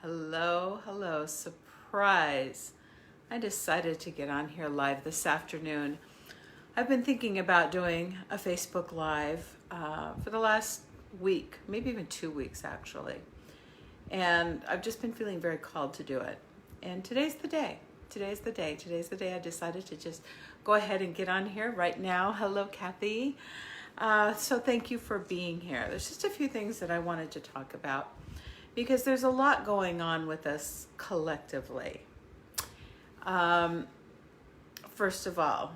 Hello, hello, surprise. I decided to get on here live this afternoon. I've been thinking about doing a Facebook Live for the last week, maybe even 2 weeks actually. And I've just been feeling very called to do it. And today's the day. Today's the day I decided to just go ahead and get on here right now. Hello, Kathy. So thank you for being here. There's just a few things that I wanted to talk about, because there's a lot going on with us collectively. First of all,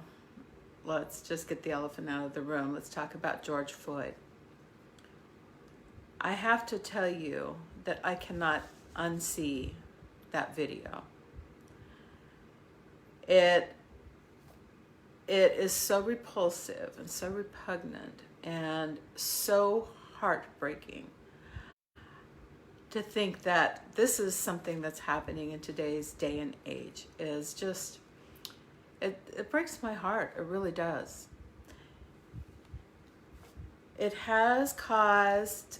let's just get the elephant out of the room. Let's talk about George Floyd. I have to tell you that I cannot unsee that video. It is so repulsive and so repugnant and so heartbreaking to think that this is something that's happening in today's day and age. Is just, it breaks my heart. It really does. It has caused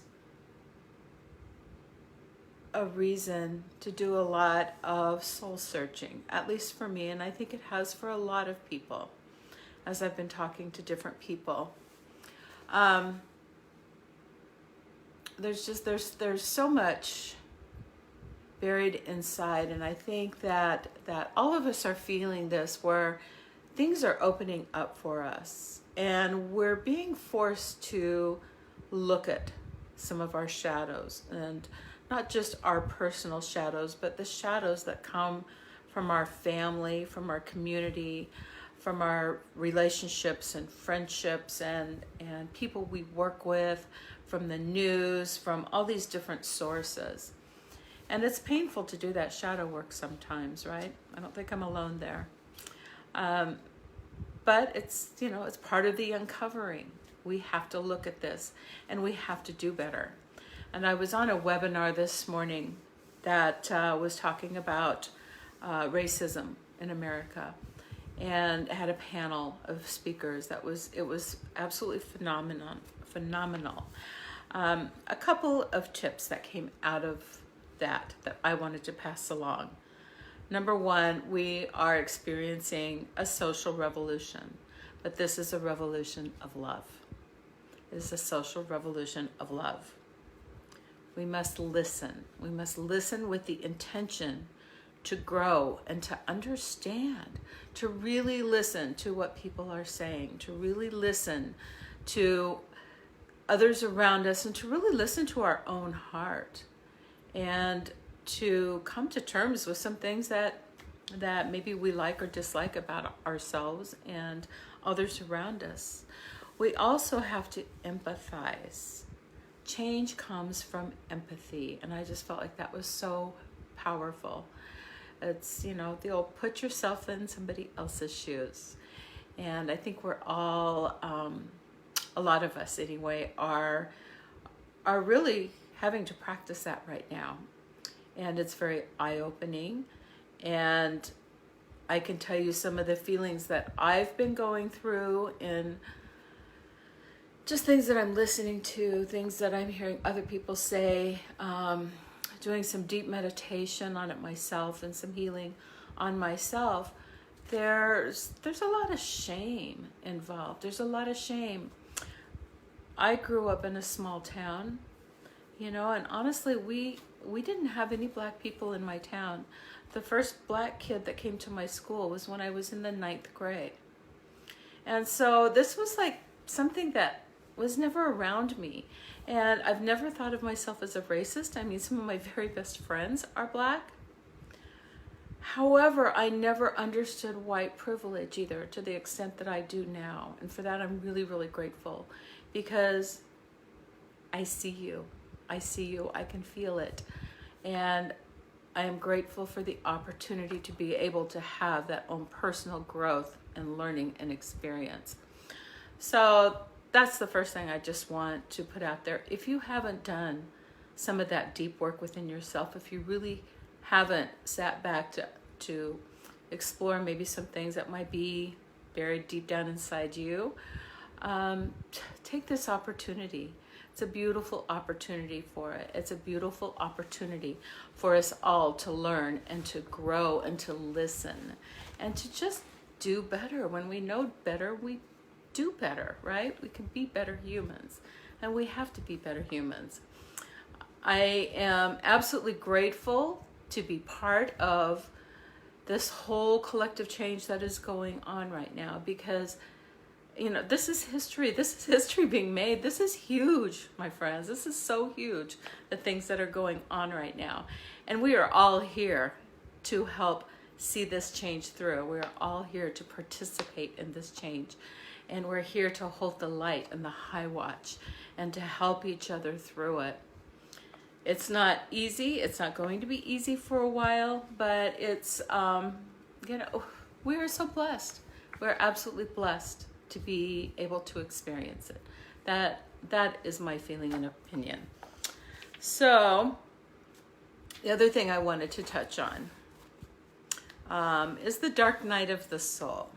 a reason to do a lot of soul searching, at least for me, and I think it has for a lot of people, as I've been talking to different people. There's so much buried inside, and I think that all of us are feeling this, where things are opening up for us and we're being forced to look at some of our shadows, and not just our personal shadows, but the shadows that come from our family, from our community, from our relationships and friendships and people we work with, from the news, from all these different sources. And it's painful to do that shadow work sometimes, right? I don't think I'm alone there. But it's part of the uncovering. We have to look at this and we have to do better. And I was on a webinar this morning that was talking about racism in America, and had a panel of speakers. It was absolutely phenomenal. A couple of tips that came out of that I wanted to pass along. Number one, we are experiencing a social revolution, but this is a revolution of love. It is a social revolution of love. We must listen. We must listen with the intention to grow and to understand, to really listen to what people are saying, to really listen to others around us, and to really listen to our own heart, and to come to terms with some things that maybe we like or dislike about ourselves and others around us. We also have to empathize. Change comes from empathy, and I just felt like that was so powerful. It's, the old put yourself in somebody else's shoes. And I think we're all, a lot of us anyway, are really having to practice that right now. And it's very eye-opening. And I can tell you some of the feelings that I've been going through, in just things that I'm listening to, things that I'm hearing other people say, doing some deep meditation on it myself and some healing on myself. There's a lot of shame involved. There's a lot of shame. I grew up in a small town, and honestly, we didn't have any black people in my town. The first black kid that came to my school was when I was in the 9th grade. And so this was like something that was never around me. And I've never thought of myself as a racist. I mean, some of my very best friends are black. However, I never understood white privilege either, to the extent that I do now. And for that, I'm really, really grateful, because I see you. I can feel it. And I am grateful for the opportunity to be able to have that own personal growth and learning and experience. So that's the first thing I just want to put out there. If you haven't done some of that deep work within yourself, if you really haven't sat back to explore maybe some things that might be buried deep down inside you, take this opportunity. It's a beautiful opportunity for it. It's a beautiful opportunity for us all to learn and to grow and to listen and to just do better. When we know better, we do better, right? We can be better humans, and we have to be better humans. I am absolutely grateful to be part of this whole collective change that is going on right now, because this is history. This is history being made. This is huge, my friends. This is so huge, the things that are going on right now. And we are all here to help see this change through. We're all here to participate in this change. And we're here to hold the light and the high watch and to help each other through it. It's not easy. It's not going to be easy for a while, but it's, we are so blessed. We're absolutely blessed to be able to experience it. That is my feeling and opinion. So the other thing I wanted to touch on is the dark night of the soul.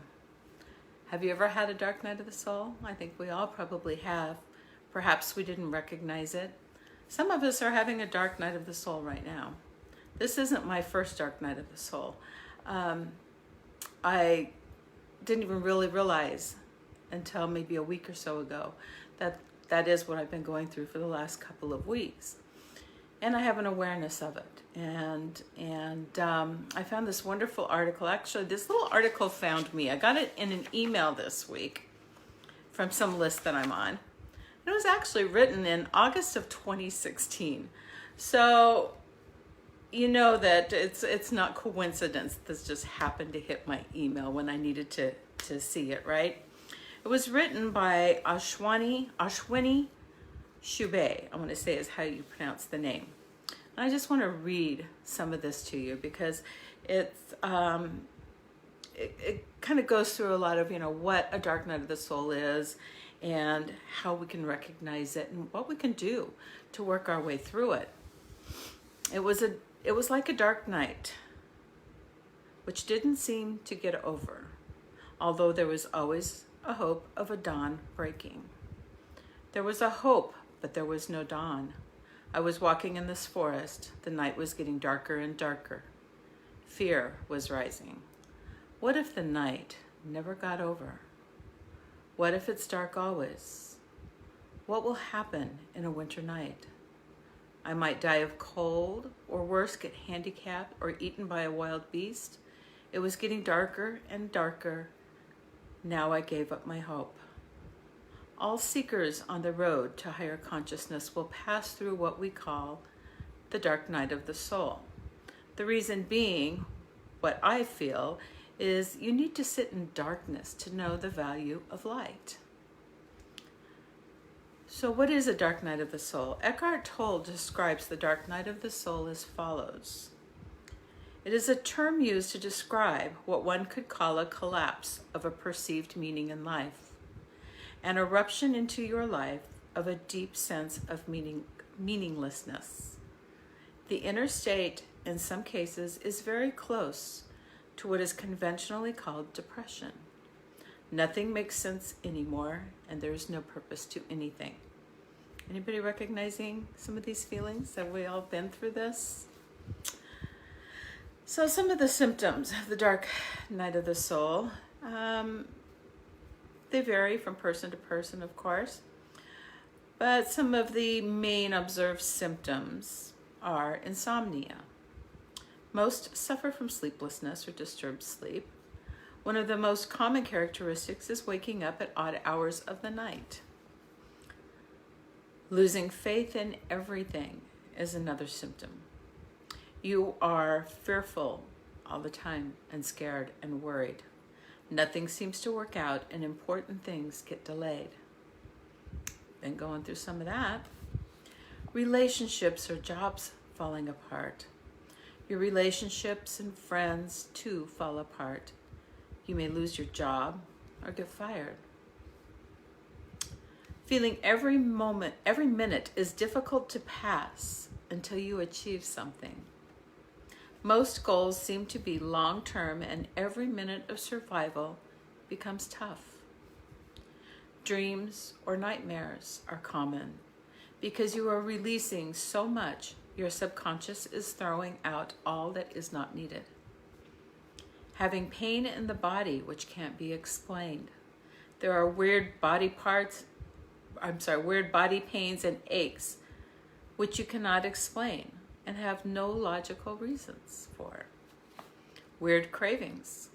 Have you ever had a dark night of the soul? I think we all probably have. Perhaps we didn't recognize it. Some of us are having a dark night of the soul right now. This isn't my first dark night of the soul. I didn't even really realize until maybe a week or so ago that is what I've been going through for the last couple of weeks. And I have an awareness of it. And I found this wonderful article. Actually, this little article found me. I got it in an email this week from some list that I'm on. It was actually written in August of 2016. So you know that it's not coincidence this just happened to hit my email when I needed to see it, right? It was written by Ashwini Shubey, I want to say is how you pronounce the name. And I just want to read some of this to you because it kind of goes through a lot of, what a dark night of the soul is and how we can recognize it and what we can do to work our way through it. It was like a dark night, which didn't seem to get over, although there was always a hope of a dawn breaking. There was a hope, but there was no dawn. I was walking in this forest. The night was getting darker and darker. Fear was rising. What if the night never got over? What if it's dark always? What will happen in a winter night? I might die of cold, or worse, get handicapped or eaten by a wild beast. It was getting darker and darker. Now I gave up my hope. All seekers on the road to higher consciousness will pass through what we call the dark night of the soul. The reason being, what I feel, is you need to sit in darkness to know the value of light. So what is a dark night of the soul? Eckhart Tolle describes the dark night of the soul as follows. It is a term used to describe what one could call a collapse of a perceived meaning in life, an eruption into your life of a deep sense of meaninglessness. The inner state, in some cases, is very close to what is conventionally called depression. Nothing makes sense anymore, and there is no purpose to anything. Anybody recognizing some of these feelings? Have we all been through this? So some of the symptoms of the dark night of the soul, they vary from person to person, of course, but some of the main observed symptoms are insomnia. Most suffer from sleeplessness or disturbed sleep. One of the most common characteristics is waking up at odd hours of the night. Losing faith in everything is another symptom. You are fearful all the time and scared and worried. Nothing seems to work out and important things get delayed. Been going through some of that. Relationships or jobs falling apart. Your relationships and friends too fall apart. You may lose your job or get fired. Feeling every minute is difficult to pass until you achieve something. Most goals seem to be long-term and every minute of survival becomes tough. Dreams or nightmares are common. because you are releasing so much, your subconscious is throwing out all that is not needed. Having pain in the body which can't be explained. There are weird body pains and aches which you cannot explain and have no logical reasons for. Weird cravings.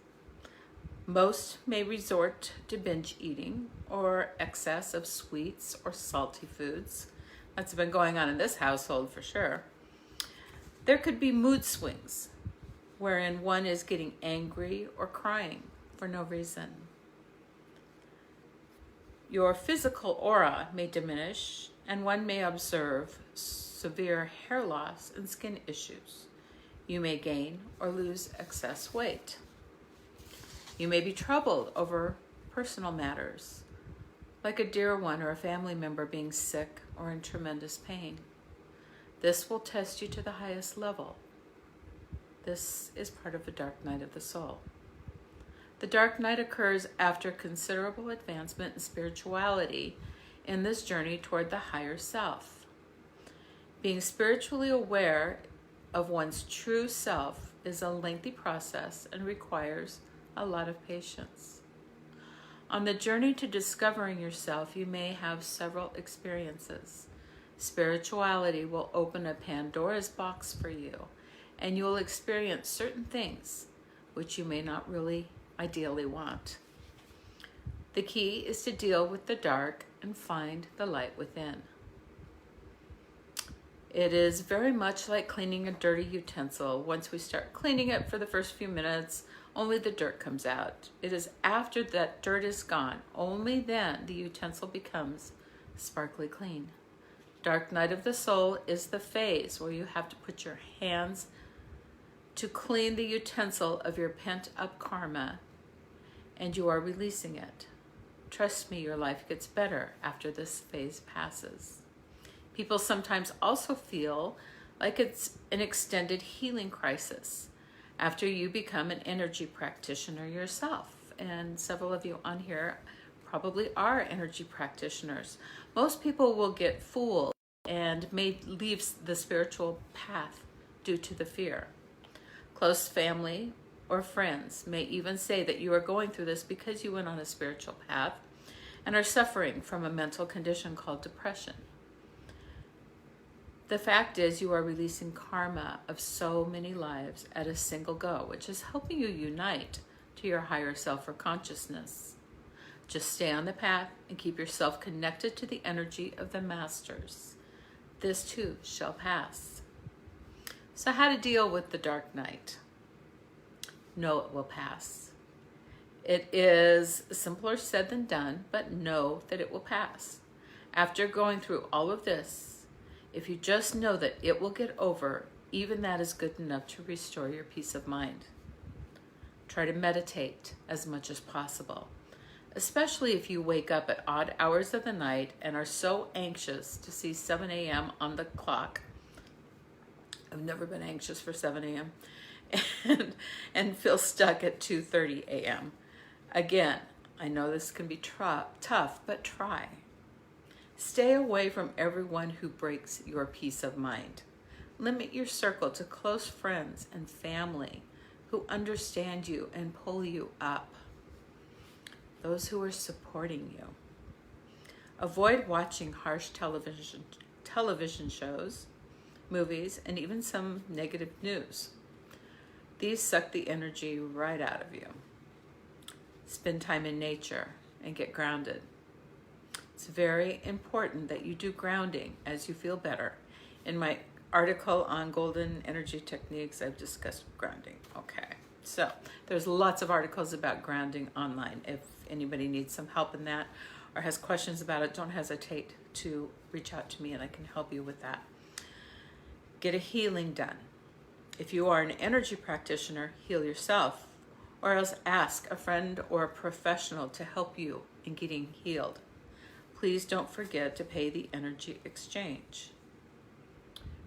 Most may resort to binge eating or excess of sweets or salty foods. That's been going on in this household for sure. There could be mood swings, wherein one is getting angry or crying for no reason. Your physical aura may diminish, and one may observe severe hair loss and skin issues. You may gain or lose excess weight. You may be troubled over personal matters, like a dear one or a family member being sick or in tremendous pain. This will test you to the highest level. This is part of the dark night of the soul. The dark night occurs after considerable advancement in spirituality in this journey toward the higher self. Being spiritually aware of one's true self is a lengthy process and requires a lot of patience. On the journey to discovering yourself, you may have several experiences. Spirituality will open a Pandora's box for you, and you will experience certain things which you may not really ideally want. The key is to deal with the dark and find the light within. It is very much like cleaning a dirty utensil. Once we start cleaning it for the first few minutes, only the dirt comes out. It is after that dirt is gone, only then the utensil becomes sparkly clean. Dark night of the soul is the phase where you have to put your hands to clean the utensil of your pent-up karma, and you are releasing it. Trust me, your life gets better after this phase passes. People sometimes also feel like it's an extended healing crisis after you become an energy practitioner yourself. And several of you on here probably are energy practitioners. Most people will get fooled and may leave the spiritual path due to the fear. Close family or friends may even say that you are going through this because you went on a spiritual path and are suffering from a mental condition called depression. The fact is, you are releasing karma of so many lives at a single go, which is helping you unite to your higher self or consciousness. Just stay on the path and keep yourself connected to the energy of the masters. This too shall pass. So how to deal with the dark night? Know it will pass. It is simpler said than done, but know that it will pass. After going through all of this, if you just know that it will get over, even that is good enough to restore your peace of mind. Try to meditate as much as possible, especially if you wake up at odd hours of the night and are so anxious to see 7 a.m. on the clock. I've never been anxious for 7 a.m. and feel stuck at 2:30 a.m. Again, I know this can be tough, but try. Stay away from everyone who breaks your peace of mind. Limit your circle to close friends and family who understand you and pull you up. Those who are supporting you. Avoid watching harsh television shows, movies, and even some negative news. These suck the energy right out of you. Spend time in nature and get grounded. It's very important that you do grounding as you feel better. In my article on golden energy techniques, I've discussed grounding. Okay, so there's lots of articles about grounding online. If anybody needs some help in that or has questions about it, don't hesitate to reach out to me and I can help you with that. Get a healing done. If you are an energy practitioner, heal yourself, or else ask a friend or a professional to help you in getting healed. Please don't forget to pay the energy exchange.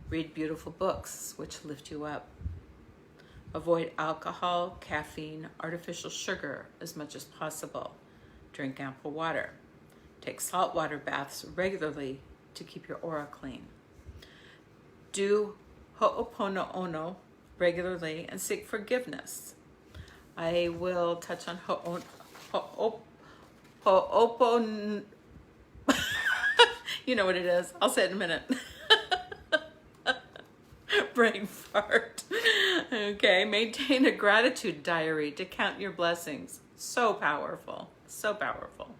Read beautiful books which lift you up. Avoid alcohol, caffeine, artificial sugar as much as possible. Drink ample water. Take saltwater baths regularly to keep your aura clean. Do Ho'oponopono regularly and seek forgiveness. I will touch on Ho'oponopono. You know what it is. I'll say it in a minute. Brain fart. Okay, maintain a gratitude diary to count your blessings. So powerful, so powerful.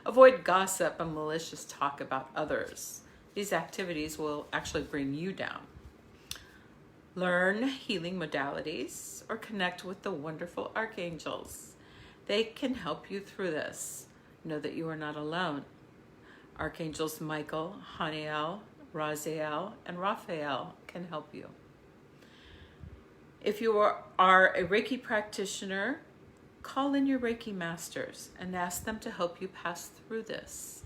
Avoid gossip and malicious talk about others. These activities will actually bring you down. Learn healing modalities or connect with the wonderful archangels. They can help you through this. Know that you are not alone. Archangels Michael, Haniel, Raziel, and Raphael can help you. If you are a Reiki practitioner, call in your Reiki masters and ask them to help you pass through this.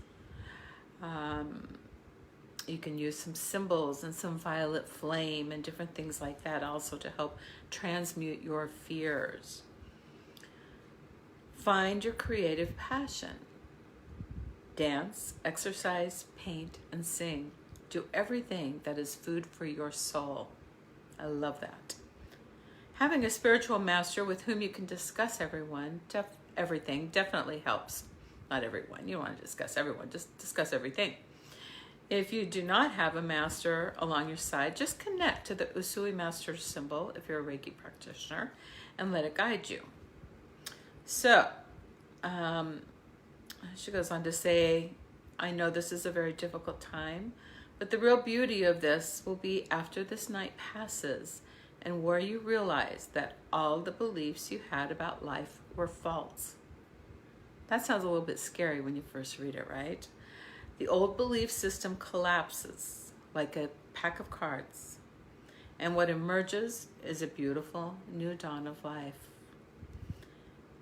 You can use some symbols and some violet flame and different things like that also to help transmute your fears. Find your creative passion. Dance, exercise, paint, and sing. Do everything that is food for your soul. I love that. Having a spiritual master with whom you can discuss everything definitely helps. Not everyone. You don't want to discuss everyone. Just discuss everything. If you do not have a master along your side, just connect to the Usui master symbol if you're a Reiki practitioner and let it guide you. So, she goes on to say, I know this is a very difficult time, but the real beauty of this will be after this night passes and where you realize that all the beliefs you had about life were false. That sounds a little bit scary when you first read it, right? The old belief system collapses like a pack of cards, and what emerges is a beautiful new dawn of life.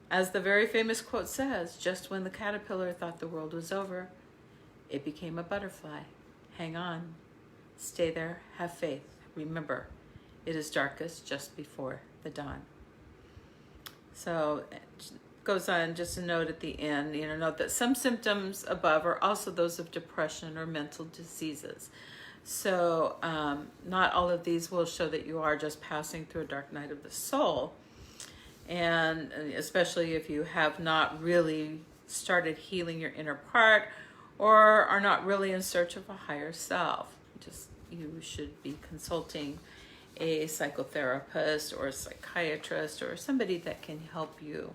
As the very famous quote says, just when the caterpillar thought the world was over, it became a butterfly. Hang on. Stay there. Have faith. Remember, it is darkest just before the dawn. So it goes on just a note at the end, note that some symptoms above are also those of depression or mental diseases. So not all of these will show that you are just passing through a dark night of the soul. And especially if you have not really started healing your inner part or are not really in search of a higher self. You should be consulting a psychotherapist or a psychiatrist or somebody that can help you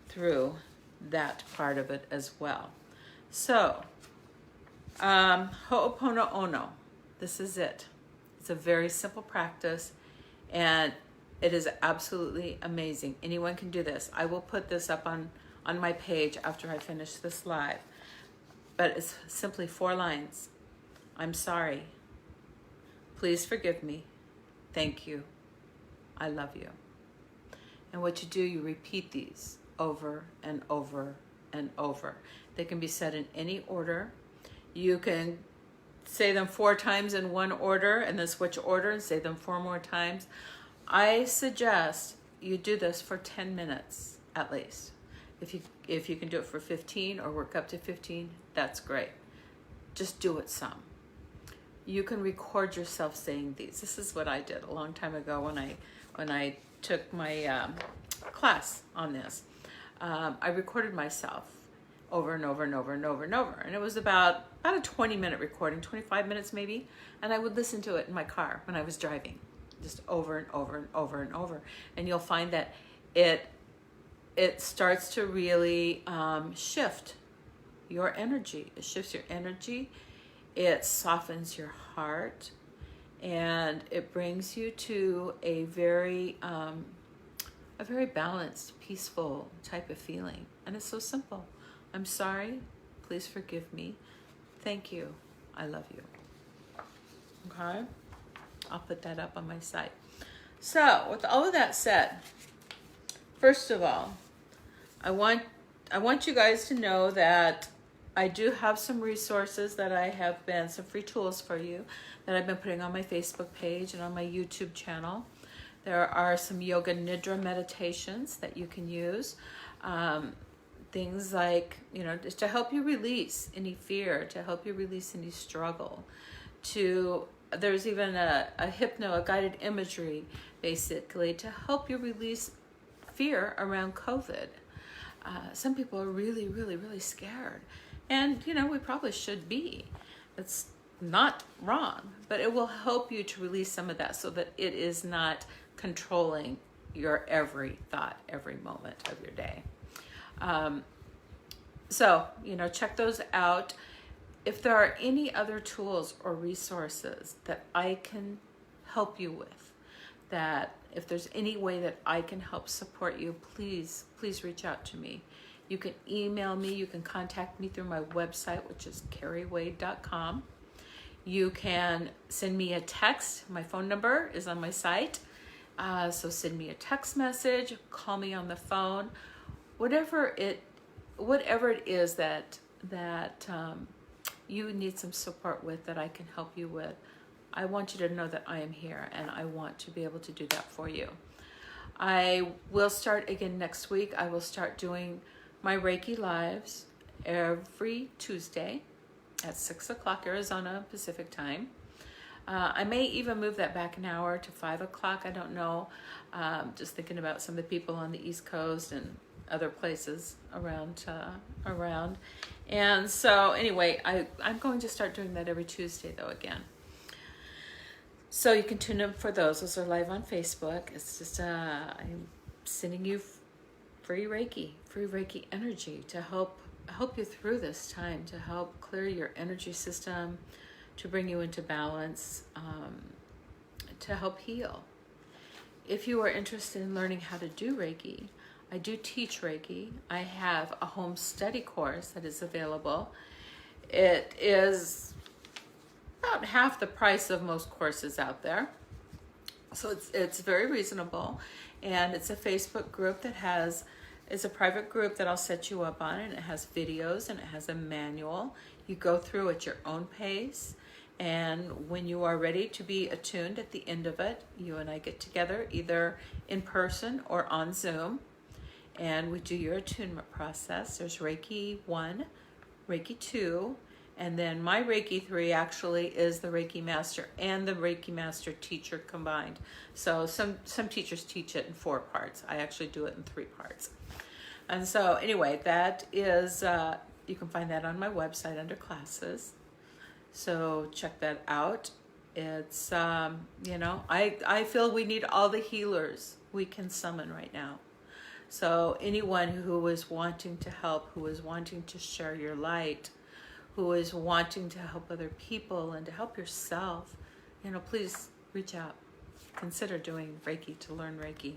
through that part of it as well. So, Ho'oponopono, this is it. It's a very simple practice, and it is absolutely amazing. Anyone can do this. I will put this up on my page after I finish this live. But it's simply 4 lines. I'm sorry. Please forgive me. Thank you. I love you. And what you do, you repeat these over and over and over. They can be said in any order. You can say them 4 times in one order and then switch order and say them 4 more times. I suggest you do this for 10 minutes at least. If you can do it for 15 or work up to 15, that's great. Just do it some. You can record yourself saying these. This is what I did a long time ago when I took my class on this. I recorded myself over and over and over and over and over. And it was about a 20-minute recording, 25 minutes maybe. And I would listen to it in my car when I was driving, just over and over and over and over. And you'll find that it starts to really shift your energy. It shifts your energy. It softens your heart. And it brings you to a very balanced, peaceful type of feeling. And it's so simple. I'm sorry. Please forgive me. Thank you. I love you. Okay? I'll put that up on my site. So, with all of that said, first of all, I want you guys to know that I do have some resources that I have been, some free tools for you that I've been putting on my Facebook page and on my YouTube channel. There are some yoga nidra meditations that you can use things like, just to help you release any fear, to help you release any struggle. There's even a guided imagery, basically, to help you release fear around COVID. Some people are really, really, really scared. And, we probably should be. It's not wrong, but it will help you to release some of that so that it is not controlling your every thought, every moment of your day. So, check those out. If there are any other tools or resources that I can help you with, that if there's any way that I can help support you, please reach out to me. You can email me, you can contact me through my website, which is carriewade.com. You can send me a text. My phone number is on my site. So send me a text message, call me on the phone, whatever it is that you need some support with, that I can help you with. I want you to know that I am here, and I want to be able to do that for you. I will start again next week. I will start doing my Reiki lives every Tuesday at 6 o'clock Arizona Pacific time. I may even move that back an hour to 5 o'clock. I don't know. Just thinking about some of the people on the East Coast and other places around. And so anyway, I'm going to start doing that every Tuesday though again. So you can tune in for those. Those are live on Facebook. It's just I'm sending you free Reiki energy to help you through this time, to help clear your energy system, to bring you into balance, to help heal. If you are interested in learning how to do Reiki, I do teach Reiki. I have a home study course that is available. It is about half the price of most courses out there. So it's very reasonable. And it's a Facebook group it's a private group that I'll set you up on, and it has videos and it has a manual. You go through at your own pace. And when you are ready to be attuned at the end of it, you and I get together either in person or on Zoom, and we do your attunement process. There's Reiki 1, Reiki 2, and then my Reiki 3 actually is the Reiki Master and the Reiki Master teacher combined. So some teachers teach it in 4 parts. I actually do it in 3 parts. And so anyway, that is, you can find that on my website under classes. So check that out. It's, I feel we need all the healers we can summon right now. So anyone who is wanting to help, who is wanting to share your light, who is wanting to help other people and to help yourself, please reach out. Consider doing Reiki, to learn Reiki.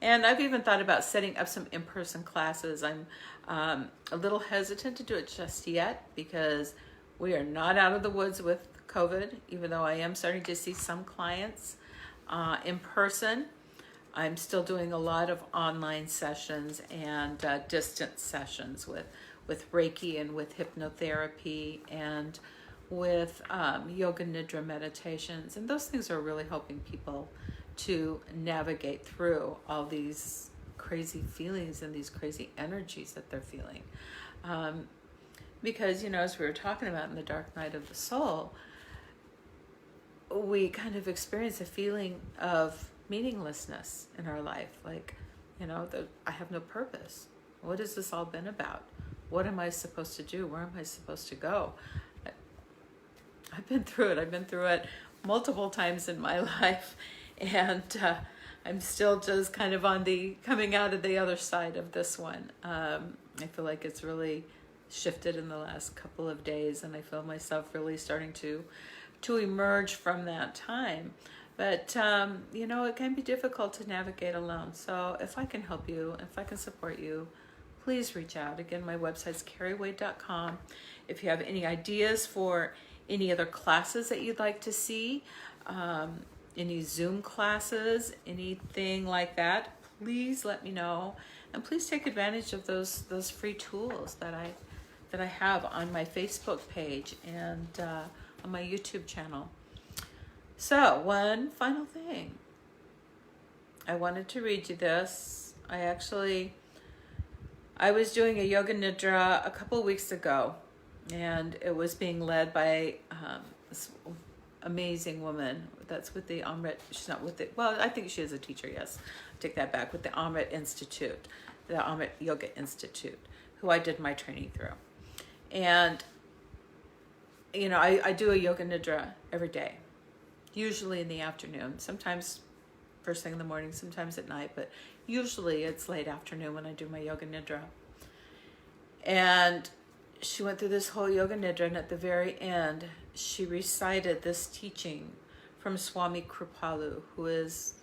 And I've even thought about setting up some in-person classes. I'm a little hesitant to do it just yet because we are not out of the woods with COVID, even though I am starting to see some clients in person. I'm still doing a lot of online sessions and distance sessions with Reiki and with hypnotherapy and with yoga nidra meditations. And those things are really helping people to navigate through all these crazy feelings and these crazy energies that they're feeling. Because, as we were talking about in the dark night of the soul, we kind of experience a feeling of meaninglessness in our life. Like, I have no purpose. What has this all been about? What am I supposed to do? Where am I supposed to go? I've been through it. I've been through it multiple times in my life. And I'm still just kind of coming out of the other side of this one. I feel like it's really shifted in the last couple of days, and I feel myself really starting to emerge from that time. But, it can be difficult to navigate alone. So if I can help you, if I can support you, please reach out. Again, my website's carriewade.com. If you have any ideas for any other classes that you'd like to see, any Zoom classes, anything like that, please let me know. And please take advantage of those free tools that I have on my Facebook page and on my YouTube channel. So, one final thing. I wanted to read you this. I I was doing a yoga nidra a couple of weeks ago, and it was being led by this amazing woman that's with the Amrit. She's not with it. Well, I think she is a teacher. Yes, take that back. With the Amrit Institute, the Amrit Yoga Institute, who I did my training through. And I do a yoga nidra every day, usually in the afternoon. Sometimes first thing in the morning, sometimes at night, but usually it's late afternoon when I do my yoga nidra. And she went through this whole yoga nidra, and at the very end, she recited this teaching from Swami Kripalu, who is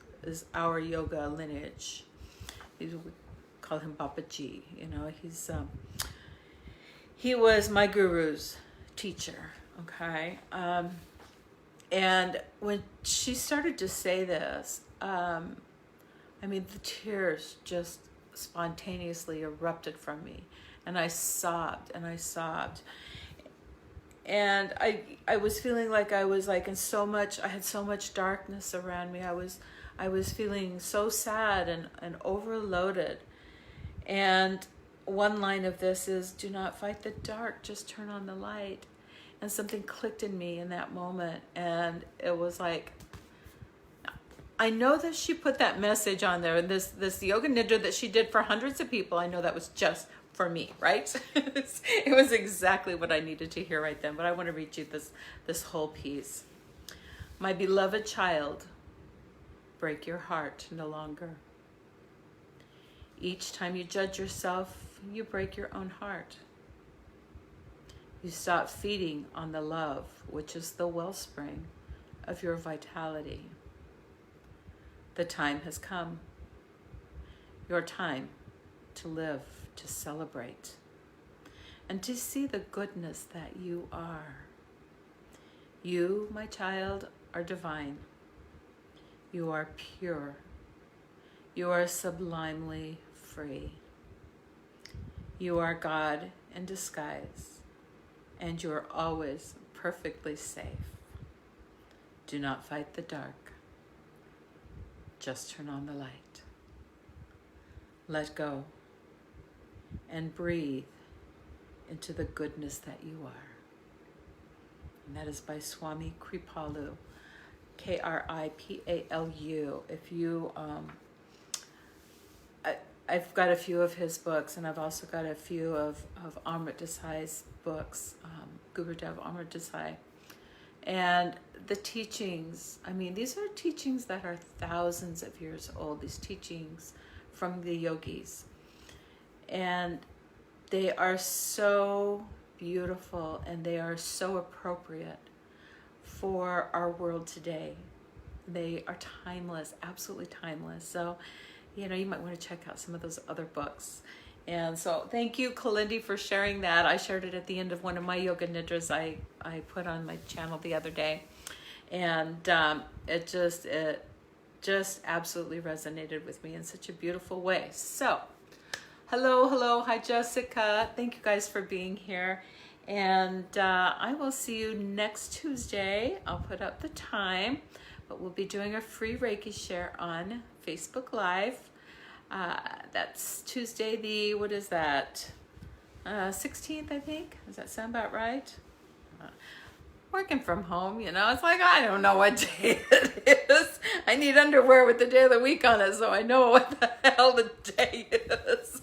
our yoga lineage. We call him Babaji. He was my guru's teacher. Okay. And when she started to say this, the tears just spontaneously erupted from me, and I sobbed and I sobbed. And I was feeling like I was like I had so much darkness around me. I was feeling so sad and overloaded. And one line of this is, do not fight the dark, just turn on the light. And something clicked in me in that moment. And it was like, I know that she put that message on there, and this yoga nidra that she did for hundreds of people, I know that was just for me, right? It was exactly what I needed to hear right then. But I want to read you this whole piece. My beloved child, break your heart no longer. Each time you judge yourself, you break your own heart. You stop feeding on the love, which is the wellspring of your vitality. The time has come. Your time to live, to celebrate, and to see the goodness that you are. You, my child, are divine. You are pure. You are sublimely free. You are God in disguise, and you are always perfectly safe. Do not fight the dark. Just turn on the light. Let go and breathe into the goodness that you are. And that is by Swami Kripalu, Kripalu. If you, I've got a few of his books, and I've also got a few of Amrit Desai's books, Gurudev Amrit Desai. And the teachings, these are teachings that are thousands of years old, these teachings from the yogis. And they are so beautiful, and they are so appropriate for our world today. They are timeless, absolutely timeless. So, you might want to check out some of those other books. And so thank you, Kalindi, for sharing that. I shared it at the end of one of my yoga nidras I put on my channel the other day. And it just absolutely resonated with me in such a beautiful way. So, hello. Hi, Jessica. Thank you guys for being here. And I will see you next Tuesday. I'll put up the time, but we'll be doing a free Reiki share on Facebook Live. That's Tuesday, what is that? 16th, I think. Does that sound about right? Working from home, it's like, I don't know what day it is. I need underwear with the day of the week on it, so I know what the hell the day is.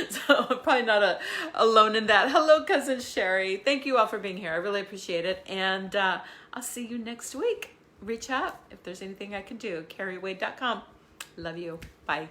So I'm probably not alone in that. Hello, Cousin Sherry. Thank you all for being here. I really appreciate it. And I'll see you next week. Reach out if there's anything I can do. CarrieWade.com. Love you. Bye.